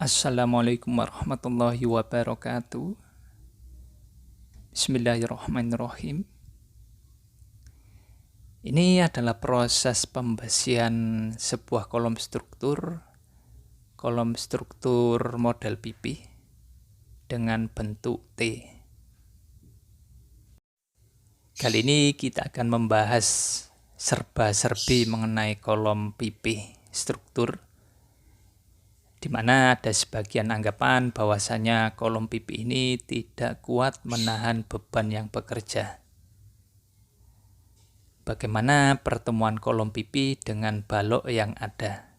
Assalamualaikum warahmatullahi wabarakatuh. Bismillahirrahmanirrahim. Ini adalah proses pembersihan sebuah kolom struktur model pipih dengan bentuk T. Kali ini kita akan membahas serba-serbi mengenai kolom pipih struktur, di mana ada sebagian anggapan bahwasanya kolom pipih ini tidak kuat menahan beban yang bekerja. Bagaimana pertemuan kolom pipih dengan balok yang ada?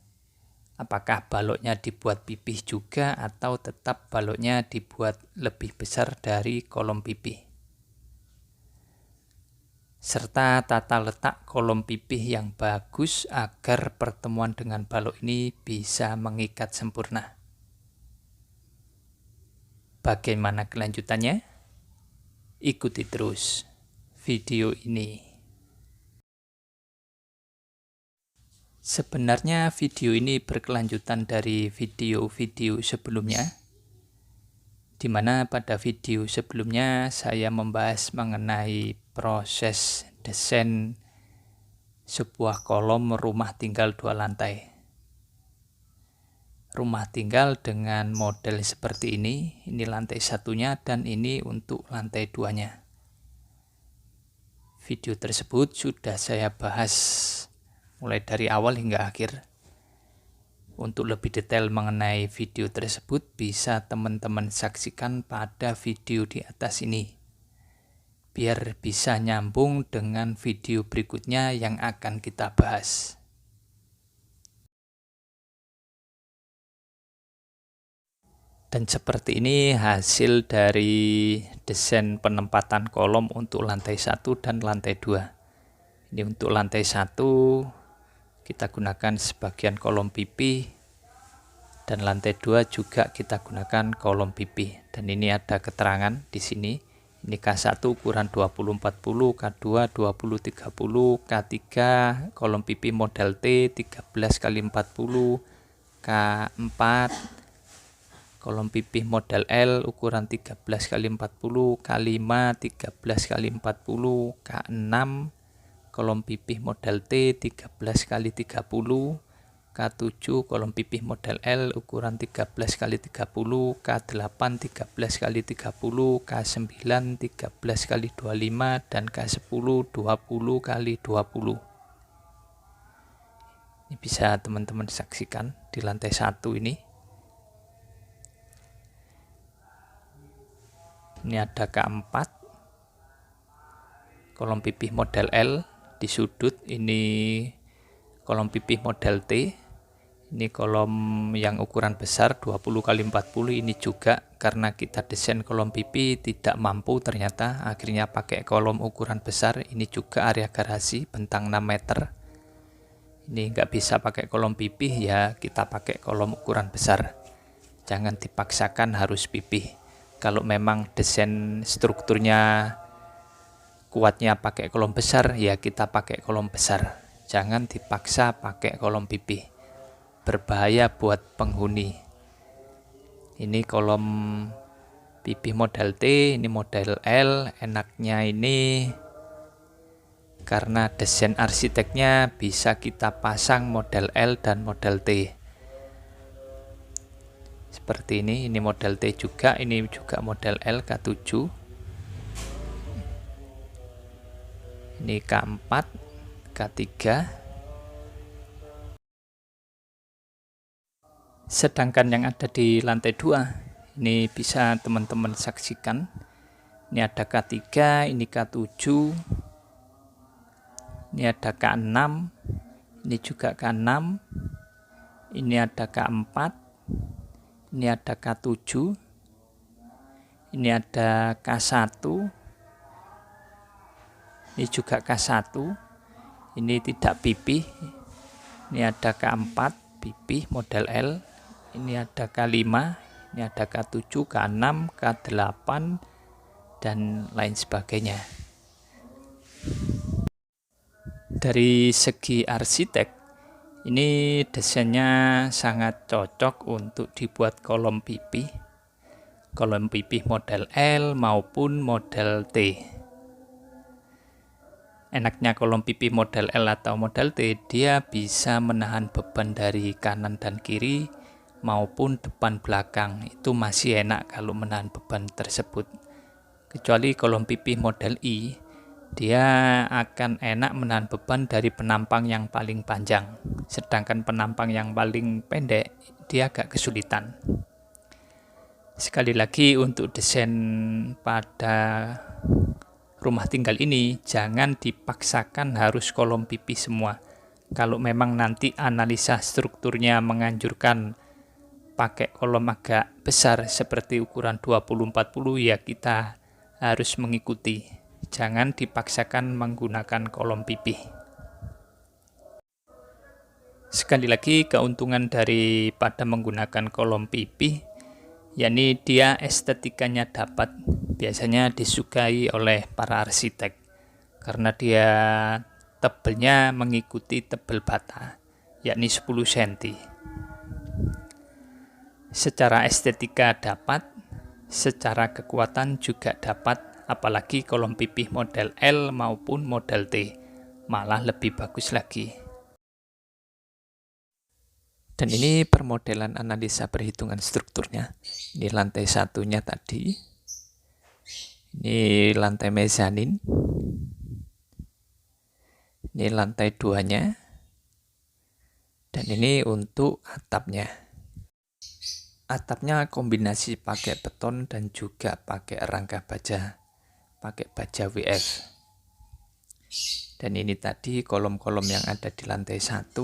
Apakah baloknya dibuat pipih juga atau tetap baloknya dibuat lebih besar dari kolom pipih? Serta tata letak kolom pipih yang bagus agar pertemuan dengan balok ini bisa mengikat sempurna. Bagaimana kelanjutannya? Ikuti terus video ini. Sebenarnya video ini berkelanjutan dari video-video sebelumnya, di mana pada video sebelumnya saya membahas mengenai proses desain sebuah kolom rumah tinggal 2 lantai. Rumah tinggal dengan model seperti ini lantai satunya dan ini untuk lantai 2-nya. Video tersebut sudah saya bahas mulai dari awal hingga akhir. Untuk lebih detail mengenai video tersebut bisa teman-teman saksikan pada video di atas ini, biar bisa nyambung dengan video berikutnya yang akan kita bahas. Dan seperti ini hasil dari desain penempatan kolom untuk lantai 1 dan lantai 2. Ini untuk lantai 1 kita gunakan sebagian kolom pipih, dan lantai 2 juga kita gunakan kolom pipih. Dan ini ada keterangan di sini. Ini K1 ukuran 20-40, K2 20-30, K3 kolom pipih model T 13x40, K4 kolom pipih model L ukuran 13x40, K5 13x40, K6 kolom pipih model T 13x30, K7 kolom pipih model L ukuran 13x30, K8 13x30, K9 13x25, dan K10 20x20. Ini bisa teman-teman saksikan di lantai 1 ini. Ini ada K4 kolom pipih model L. Di sudut ini kolom pipih model T. Ini kolom yang ukuran besar 20x40. Ini juga karena kita desain kolom pipih tidak mampu, ternyata akhirnya pakai kolom ukuran besar. Ini juga area garasi bentang 6 meter. Ini nggak bisa pakai kolom pipih, ya kita pakai kolom ukuran besar. Jangan dipaksakan harus pipih. Kalau memang desain strukturnya kuatnya pakai kolom besar, ya kita pakai kolom besar. Jangan dipaksa pakai kolom pipih, berbahaya buat penghuni. Ini kolom pipih model T, ini model L. Enaknya ini karena desain arsiteknya bisa kita pasang model L dan model T. Seperti ini model T juga, ini juga model L K7. Ini K4, K3. Sedangkan yang ada di lantai 2, ini bisa teman-teman saksikan. Ini ada K3, ini K7, ini ada K6, ini juga K6, ini ada K4, ini ada K7, ini ada K1, ini juga K1, ini tidak pipih. Ini ada K4 pipih model L, ini ada K5, ini ada K7, K6, K8, dan lain sebagainya. Dari segi arsitek, Ini desainnya sangat cocok untuk dibuat kolom pipih model L maupun model T. Enaknya kolom pipih model L atau model T, dia bisa menahan beban dari kanan dan kiri maupun depan belakang. Itu masih enak kalau menahan beban tersebut. Kecuali kolom pipih model I, dia akan enak menahan beban dari penampang yang paling panjang. Sedangkan penampang yang paling pendek, dia agak kesulitan. Sekali lagi, untuk desain pada rumah tinggal ini, jangan dipaksakan harus kolom pipih semua. Kalau memang nanti analisa strukturnya menganjurkan pakai kolom agak besar seperti ukuran 20-40, ya kita harus mengikuti. Jangan dipaksakan menggunakan kolom pipih. Sekali lagi, keuntungan daripada menggunakan kolom pipih, yakni dia estetikanya dapat, biasanya disukai oleh para arsitek karena dia tebelnya mengikuti tebel bata, yakni 10 cm. Secara estetika dapat, secara kekuatan juga dapat, apalagi kolom pipih model L maupun model T, malah lebih bagus lagi. Dan ini permodelan analisa perhitungan strukturnya. Ini lantai satunya tadi, ini lantai mezanin, ini lantai 2-nya, dan ini untuk atapnya. Atapnya kombinasi pakai beton dan juga pakai rangka baja, pakai baja WF. Dan ini tadi kolom-kolom yang ada di lantai 1,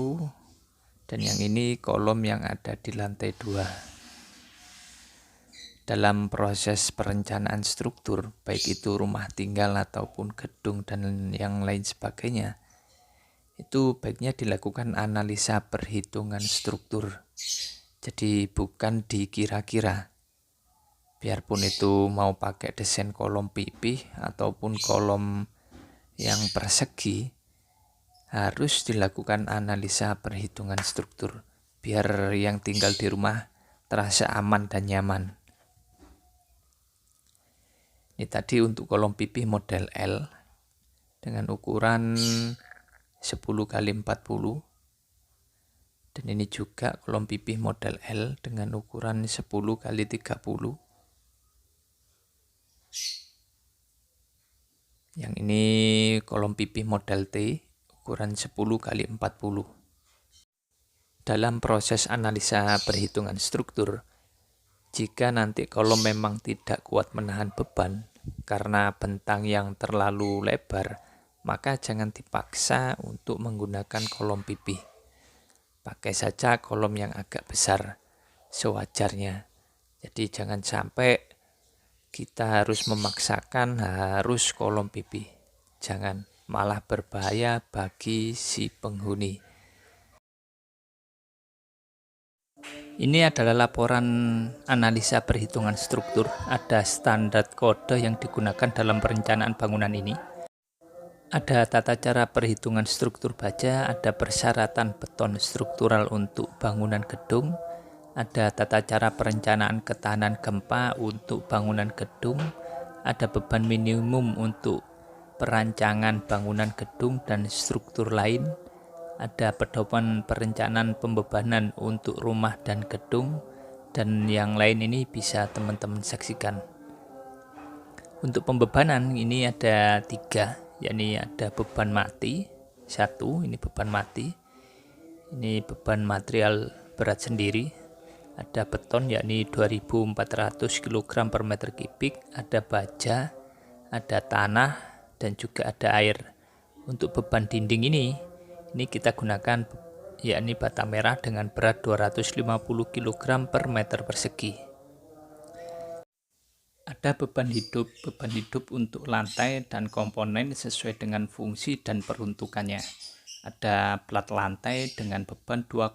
dan yang ini kolom yang ada di lantai 2. Dalam proses perencanaan struktur, baik itu rumah tinggal ataupun gedung dan yang lain sebagainya, itu baiknya dilakukan analisa perhitungan struktur. Jadi bukan dikira-kira. Biarpun itu mau pakai desain kolom pipih ataupun kolom yang persegi, harus dilakukan analisa perhitungan struktur biar yang tinggal di rumah terasa aman dan nyaman. Ini tadi untuk kolom pipih model L dengan ukuran 10x40, dan ini juga kolom pipih model L dengan ukuran 10x30. Yang ini kolom pipih model T ukuran 10x40. Dalam proses analisa perhitungan struktur, jika nanti kolom memang tidak kuat menahan beban karena bentang yang terlalu lebar, maka jangan dipaksa untuk menggunakan kolom pipih. Pakai saja kolom yang agak besar sewajarnya. Jadi jangan sampai kita harus memaksakan harus kolom pipih. Jangan, malah berbahaya bagi si penghuni. Ini adalah laporan analisa perhitungan struktur. Ada standar kode yang digunakan dalam perencanaan bangunan ini. Ada tata cara perhitungan struktur baja, ada persyaratan beton struktural untuk bangunan gedung, ada tata cara perencanaan ketahanan gempa untuk bangunan gedung, ada beban minimum untuk perancangan bangunan gedung dan struktur lain, ada pedoman perencanaan pembebanan untuk rumah dan gedung, dan yang lain ini bisa teman-teman saksikan. Untuk pembebanan ini ada 3, yakni ada beban mati 1, ini beban mati, ini beban material berat sendiri, ada beton yakni 2400 kg per meter kubik, ada baja, ada tanah, dan juga ada air. Untuk beban dinding ini kita gunakan yakni bata merah dengan berat 250 kg per meter persegi. Ada beban hidup untuk lantai dan komponen sesuai dengan fungsi dan peruntukannya. Ada plat lantai dengan beban 2,4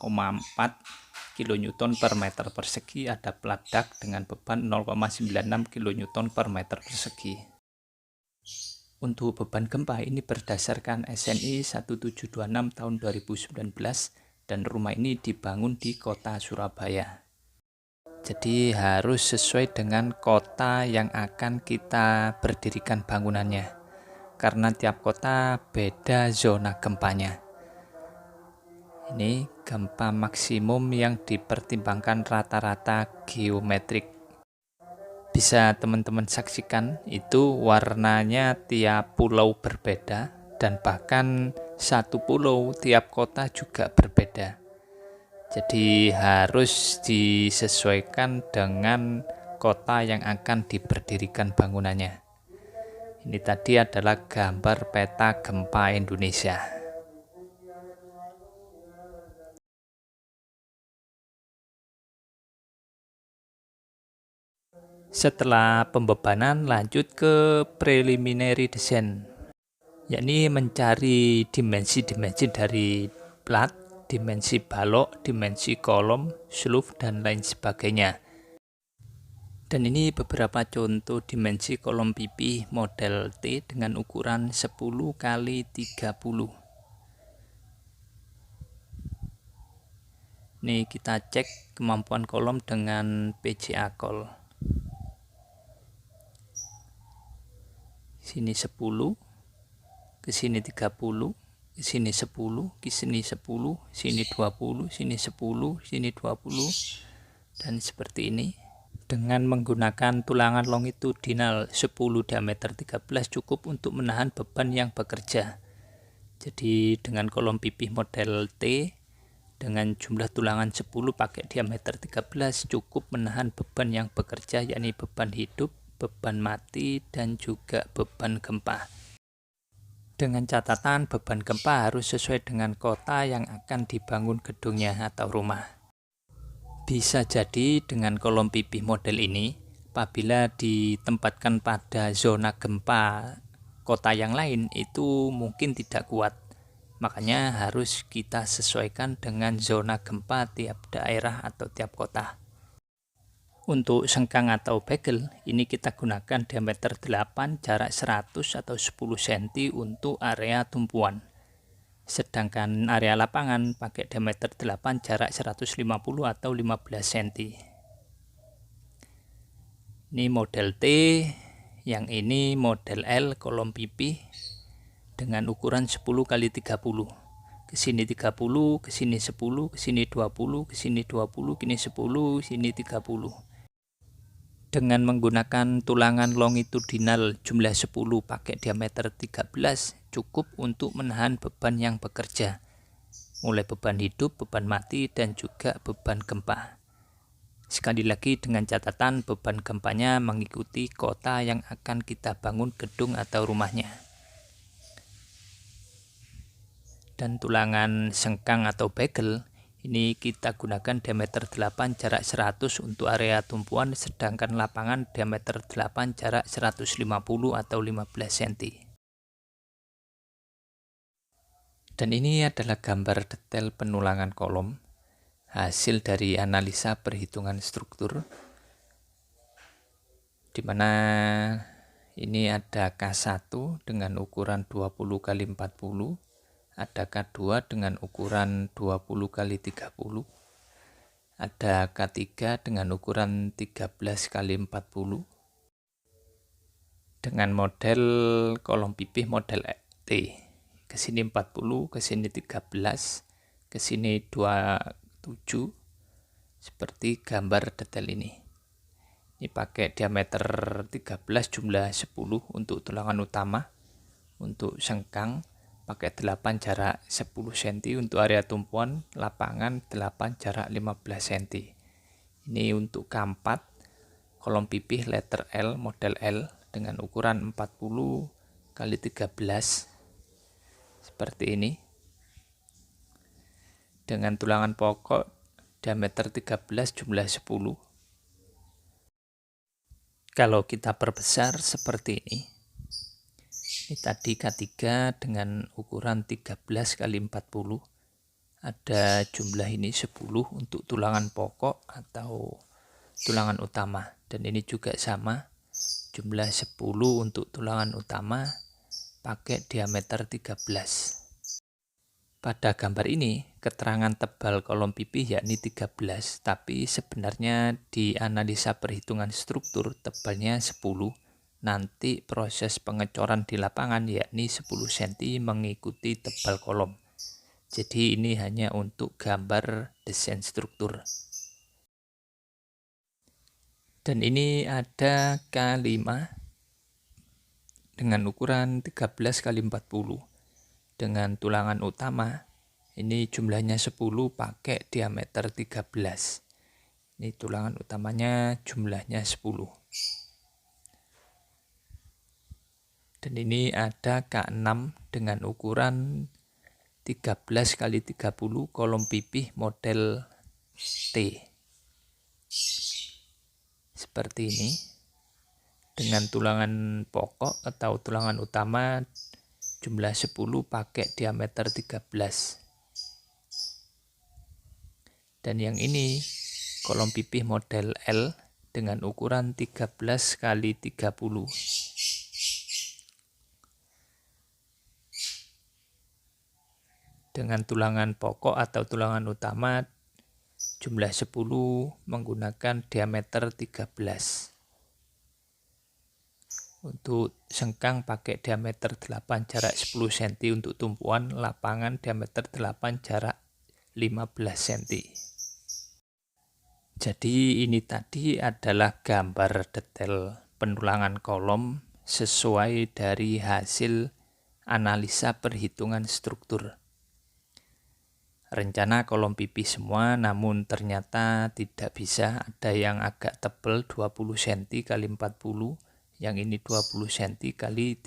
kN per meter persegi, ada plat dak dengan beban 0,96 kN per meter persegi. Untuk beban gempa ini berdasarkan SNI 1726 tahun 2019 dan rumah ini dibangun di kota Surabaya. Jadi harus sesuai dengan kota yang akan kita berdirikan bangunannya, karena tiap kota beda zona gempanya. Ini gempa maksimum yang dipertimbangkan rata-rata geometrik. Bisa teman-teman saksikan, itu warnanya tiap pulau berbeda, dan bahkan satu pulau tiap kota juga berbeda. Jadi harus disesuaikan dengan kota yang akan diberdirikan bangunannya. Ini tadi adalah gambar peta gempa Indonesia. Setelah pembebanan, lanjut ke preliminary design, yakni mencari dimensi-dimensi dari plat, dimensi balok, dimensi kolom, slope, dan lain sebagainya. Dan ini beberapa contoh dimensi kolom pipih model T dengan ukuran 10 kali 30. Ini kita cek kemampuan kolom dengan PCA Call. Sini 10, ke sini 30, ke sini 10, ke sini 10, sini 20, sini 10, sini 20, dan seperti ini. Dengan menggunakan tulangan longitudinal 10 diameter 13 cukup untuk menahan beban yang bekerja. Jadi dengan kolom pipih model T dengan jumlah tulangan 10 pakai diameter 13 cukup menahan beban yang bekerja, yakni beban hidup, beban mati, dan juga beban gempa. Dengan catatan beban gempa harus sesuai dengan kota yang akan dibangun gedungnya atau rumah. Bisa jadi dengan kolom pipih model ini, apabila ditempatkan pada zona gempa kota yang lain, itu mungkin tidak kuat. Makanya harus kita sesuaikan dengan zona gempa tiap daerah atau tiap kota. Untuk sengkang atau bagel, ini kita gunakan diameter 8, jarak 100 atau 10 cm untuk area tumpuan. Sedangkan area lapangan pakai diameter 8, jarak 150 atau 15 cm. Ini model T, yang ini model L kolom pipih dengan ukuran 10 kali 30. Ke sini 30, ke sini 10, ke sini 20, ke sini 20, kini 10, sini 30. Dengan menggunakan tulangan longitudinal jumlah 10 pakai diameter 13 cukup untuk menahan beban yang bekerja, mulai beban hidup, beban mati, dan juga beban gempa. Sekali lagi dengan catatan beban gempanya mengikuti kota yang akan kita bangun gedung atau rumahnya. Dan tulangan sengkang atau bagel ini kita gunakan diameter 8, jarak 100 untuk area tumpuan, sedangkan lapangan diameter 8, jarak 150 atau 15 cm. Dan ini adalah gambar detail penulangan kolom, hasil dari analisa perhitungan struktur, di mana ini ada K1 dengan ukuran 20 kali 40, ada K2 dengan ukuran 20 kali 30, ada K3 dengan ukuran 13 kali 40, dengan model kolom pipih model T. Ke sini 40, ke sini 13, ke sini 27, seperti gambar detail ini. Ini pakai diameter 13 jumlah 10 untuk tulangan utama, untuk sengkang pakai 8 jarak 10 cm, untuk area tumpuan lapangan 8 jarak 15 cm. Ini untuk K4 kolom pipih letter L model L dengan ukuran 40 kali 13 seperti ini, dengan tulangan pokok diameter 13 jumlah 10. Kalau kita perbesar seperti ini tadi K3 dengan ukuran 13 kali 40, ada jumlah ini 10 untuk tulangan pokok atau tulangan utama, dan ini juga sama jumlah 10 untuk tulangan utama pakai diameter 13. Pada gambar ini, keterangan tebal kolom pipih yakni 13, tapi sebenarnya di analisa perhitungan struktur tebalnya 10. Nanti proses pengecoran di lapangan yakni 10 cm mengikuti tebal kolom. Jadi ini hanya untuk gambar desain struktur. Dan ini ada K5 dengan ukuran 13 x 40 dengan tulangan utama. Ini jumlahnya 10 pakai diameter 13. Ini tulangan utamanya jumlahnya 10. Dan ini ada K6 dengan ukuran 13 x 30 kolom pipih model T. Seperti ini. Dengan tulangan pokok atau tulangan utama jumlah 10 pakai diameter 13. Dan yang ini kolom pipih model L dengan ukuran 13 x 30. Dengan tulangan pokok atau tulangan utama jumlah 10 menggunakan diameter 13. Untuk sengkang pakai diameter 8 jarak 10 cm, untuk tumpuan lapangan diameter 8 jarak 15 cm. Jadi ini tadi adalah gambar detail penulangan kolom sesuai dari hasil analisa perhitungan struktur. Rencana kolom pipih semua, namun ternyata tidak bisa. Ada yang agak tebal 20 cm x 40, yang ini 20 cm x 30.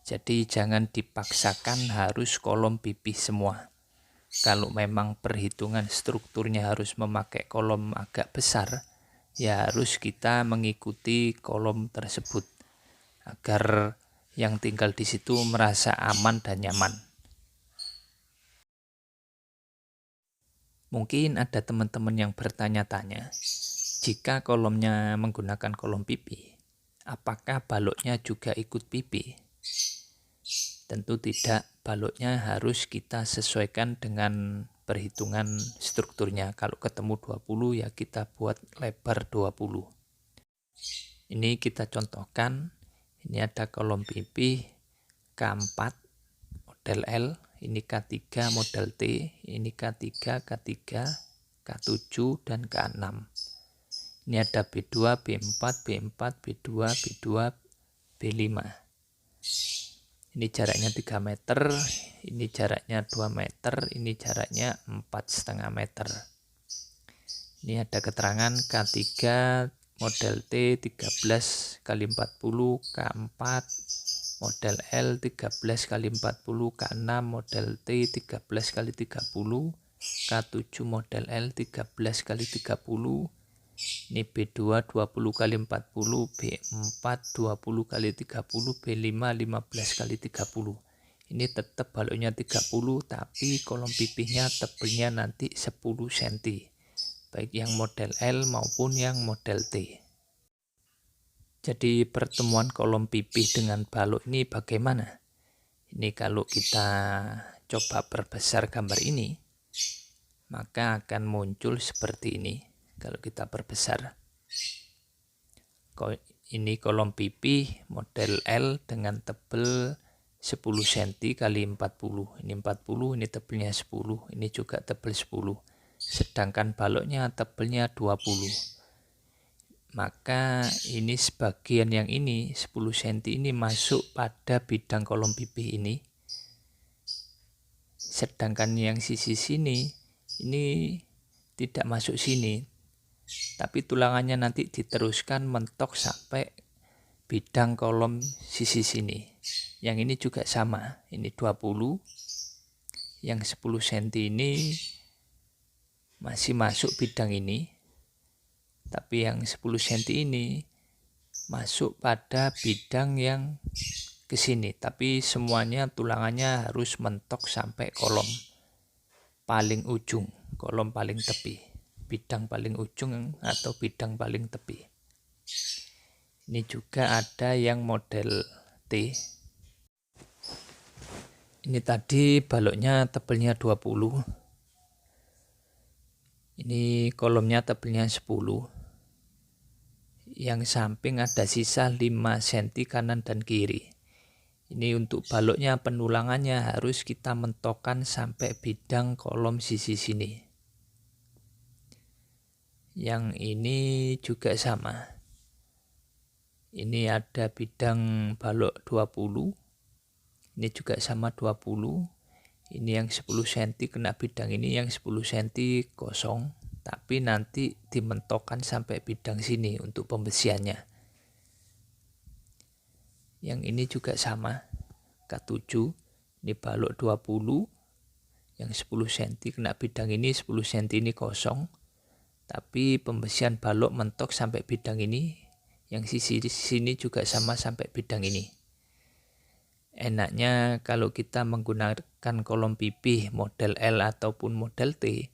Jadi jangan dipaksakan harus kolom pipih semua. Kalau memang perhitungan strukturnya harus memakai kolom agak besar, ya harus kita mengikuti kolom tersebut agar yang tinggal di situ merasa aman dan nyaman. Mungkin ada teman-teman yang bertanya-tanya, jika kolomnya menggunakan kolom pipih, apakah baloknya juga ikut pipih? Tentu tidak, baloknya harus kita sesuaikan dengan perhitungan strukturnya. Kalau ketemu 20 ya kita buat lebar 20. Ini kita contohkan, ini ada kolom pipih K4 model L, ini K3 model T, ini K3, K3, K7, dan K6. Ini ada B2, B4, B4, B2, B2, B5. Ini jaraknya 3 meter, ini jaraknya 2 meter, ini jaraknya 4,5 meter. Ini ada keterangan K3 model T 13 x 40, K4 model L 13 x 40, K6 model T 13 x 30, K7 model L 13 x 30, ini B2 20 x 40, B4 20 x 30, B5 15 x 30. Ini tetap baloknya 30, tapi kolom pipihnya tebelnya nanti 10 cm. Baik yang model L maupun yang model T. Jadi pertemuan kolom pipih dengan balok ini bagaimana? Ini kalau kita coba perbesar gambar ini, maka akan muncul seperti ini. Kalau kita perbesar, ini kolom pipih model L dengan tebal 10 cm x 40. Ini 40, ini tebelnya 10, ini juga tebal 10. Sedangkan baloknya tebelnya 20. Maka ini sebagian yang ini 10 cm ini masuk pada bidang kolom pipih ini. Sedangkan yang sisi sini ini tidak masuk sini. Tapi tulangannya nanti diteruskan mentok sampai bidang kolom sisi sini. Yang ini juga sama, ini 20. Yang 10 cm ini masih masuk bidang ini. Tapi yang 10 cm ini masuk pada bidang yang ke sini. Tapi semuanya tulangannya harus mentok sampai kolom paling ujung, kolom paling tepi. Bidang paling ujung atau bidang paling tepi. Ini juga ada yang model T. Ini tadi baloknya tebelnya 20. Ini kolomnya tebelnya 10. Yang samping ada sisa 5 cm kanan dan kiri. Ini untuk baloknya, penulangannya harus kita mentokkan sampai bidang kolom sisi sini. Yang ini juga sama. Ini ada bidang balok 20. Ini juga sama 20. Ini yang 10 cm kena bidang ini, yang 10 cm kosong. Tapi nanti dimentokkan sampai bidang sini untuk pembesiannya. Yang ini juga sama. K7. Ini balok 20. Yang 10 cm kena bidang ini, 10 cm ini kosong. Tapi pembesian balok mentok sampai bidang ini. Yang sisi sini juga sama sampai bidang ini. Enaknya kalau kita menggunakan kolom pipih model L ataupun model T,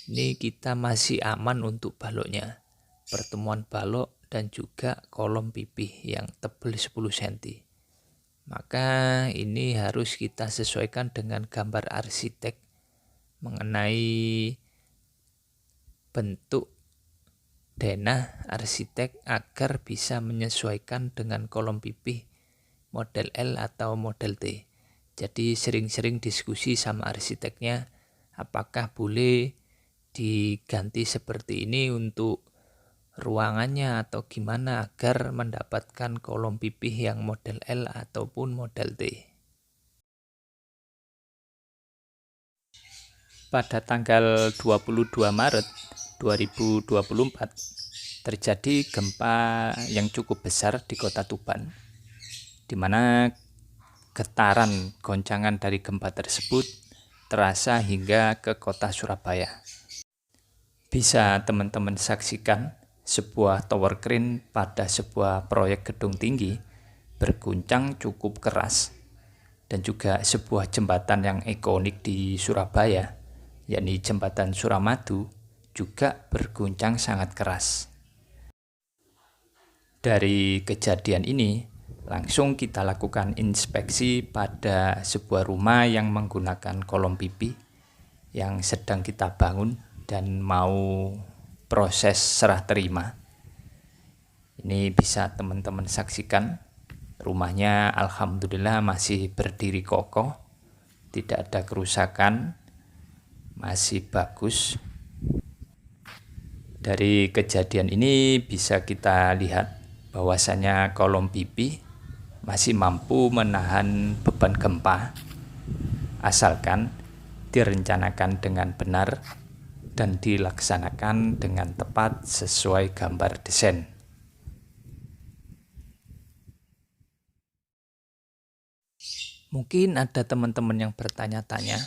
ini kita masih aman untuk baloknya. Pertemuan balok dan juga kolom pipih yang tebal 10 cm. Maka ini harus kita sesuaikan dengan gambar arsitek mengenai bentuk denah arsitek agar bisa menyesuaikan dengan kolom pipih model L atau model T. Jadi sering-sering diskusi sama arsiteknya apakah boleh diganti seperti ini untuk ruangannya atau gimana agar mendapatkan kolom pipih yang model L ataupun model T. Pada tanggal 22 Maret 2024 terjadi gempa yang cukup besar di kota Tuban, di mana getaran goncangan dari gempa tersebut terasa hingga ke kota Surabaya. Bisa teman-teman saksikan sebuah tower crane pada sebuah proyek gedung tinggi berguncang cukup keras, dan juga sebuah jembatan yang ikonik di Surabaya, yakni Jembatan Suramadu, juga berguncang sangat keras. Dari kejadian ini, langsung kita lakukan inspeksi pada sebuah rumah yang menggunakan kolom pipih yang sedang kita bangun dan mau proses serah terima. Ini bisa teman-teman saksikan, rumahnya alhamdulillah masih berdiri kokoh, tidak ada kerusakan, masih bagus. Dari kejadian ini bisa kita lihat bahwasanya kolom pipih masih mampu menahan beban gempa, asalkan direncanakan dengan benar dan dilaksanakan dengan tepat sesuai gambar desain. Mungkin ada teman-teman yang bertanya-tanya,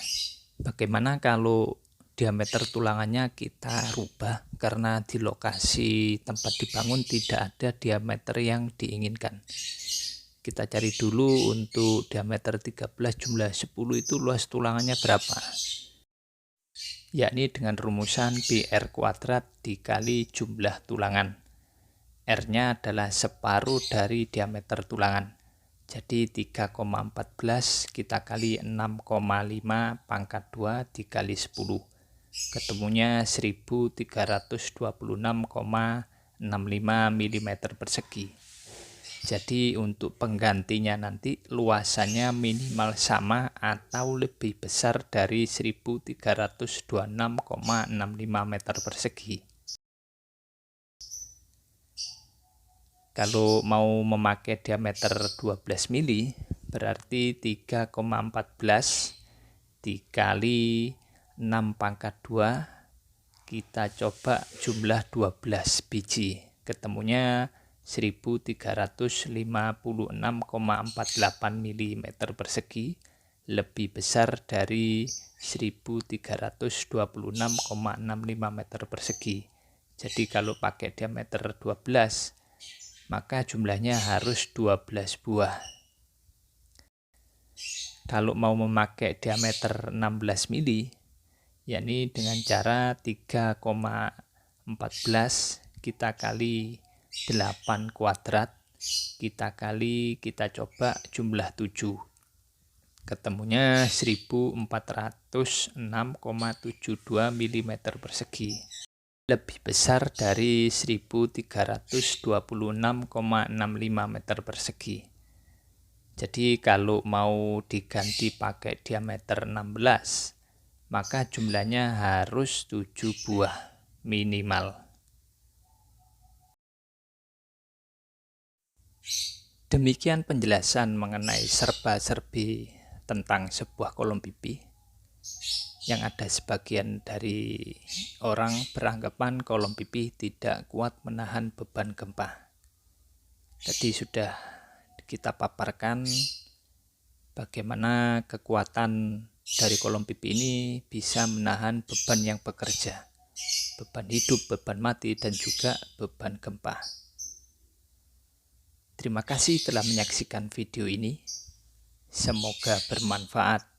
bagaimana kalau diameter tulangannya kita rubah karena di lokasi tempat dibangun tidak ada diameter yang diinginkan. Kita cari dulu untuk diameter 13 jumlah 10 itu luas tulangannya berapa. Yakni dengan rumusan PR kuadrat dikali jumlah tulangan. R-nya adalah separuh dari diameter tulangan. Jadi 3,14 kita kali 6,5 pangkat 2 dikali 10. Ketemunya 1326,65 mm persegi. Jadi untuk penggantinya nanti luasannya minimal sama atau lebih besar dari 1326,65 meter persegi. Kalau mau memakai diameter 12 mili berarti 3,14 dikali 6 pangkat 2 kita coba jumlah 12 biji, ketemunya 1356,48 mm persegi, lebih besar dari 1326,65 meter persegi. Jadi kalau pakai diameter 12 maka jumlahnya harus 12 buah. Kalau mau memakai diameter 16 mili, yakni dengan cara 3,14 kita kali 8 kuadrat, kita coba jumlah 7. ketemunya 1406,72 mm persegi. Lebih besar dari 1326,65 meter persegi. Jadi kalau mau diganti pakai diameter 16, maka jumlahnya harus 7 buah minimal. Demikian penjelasan mengenai serba-serbi tentang sebuah kolom pipih, yang ada sebagian dari orang beranggapan kolom pipih tidak kuat menahan beban gempa. Jadi sudah kita paparkan bagaimana kekuatan dari kolom pipih ini bisa menahan beban yang bekerja, beban hidup, beban mati, dan juga beban gempa. Terima kasih telah menyaksikan video ini. Semoga bermanfaat.